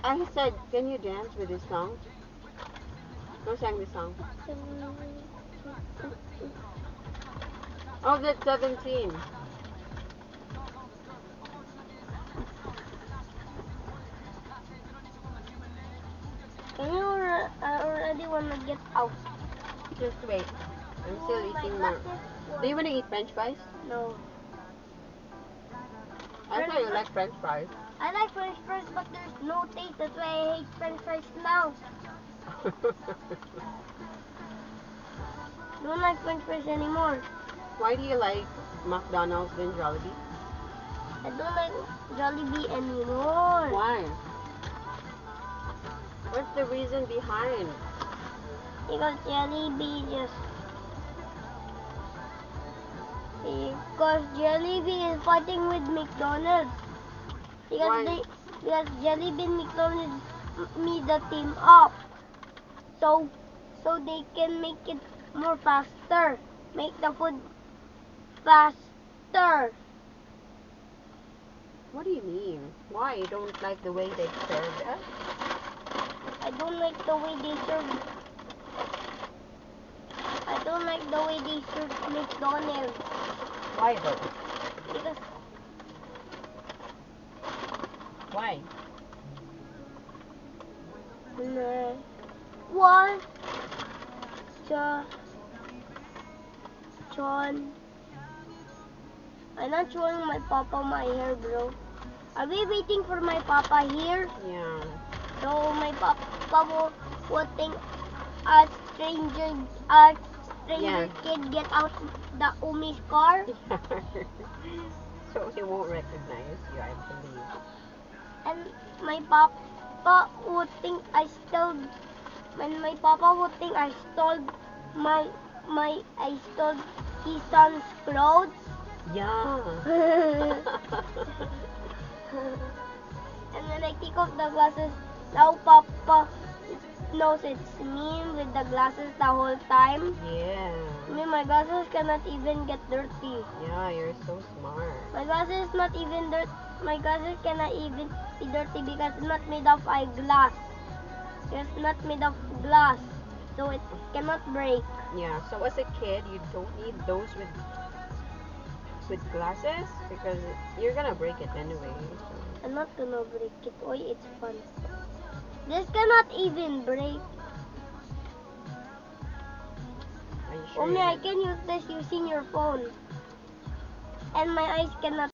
I said, can you dance with this song? Who sang this song? Oh, that's 17. I already wanna get out. Just wait. I'm still eating more. Do you want to eat french fries? No. I thought you like french fries. I like french fries, but there's no taste. That's why I hate french fries now. Don't like french fries anymore. Why do you like McDonald's than Jollibee? I don't like Jollibee anymore. Why? What's the reason behind? Because Jollibee because Jollibee is fighting with McDonald's. Why? Because Jollibee and McDonald's made the team up. So they can make it more faster. Make the food faster. What do you mean? Why? You don't like the way they serve it? I don't like the way they serve. I don't like the way they serve McDonald's. Why though? Because Why? one, John. I'm not showing my papa my hair, bro. Are we waiting for my papa here? Yeah. So my papa will think a stranger Yeah. kid get out the Umi's car. So he won't recognize you, I believe. And my papa would think I stole. And my papa would think I stole I stole his son's clothes. Yeah. And when I take off the glasses, now Papa knows it's me with the glasses the whole time. Yeah. I mean, my glasses cannot even get dirty. Yeah, you're so smart. My glasses not even dirt. My glasses cannot even be dirty because it's not made of eyeglass. It's not made of glass, so it cannot break. Yeah. So as a kid, you don't need those with glasses because you're gonna break it anyway. So. I'm not gonna break it. Oi, it's fun. This cannot even break. Are you sure? Only I can use this using your phone. And my eyes cannot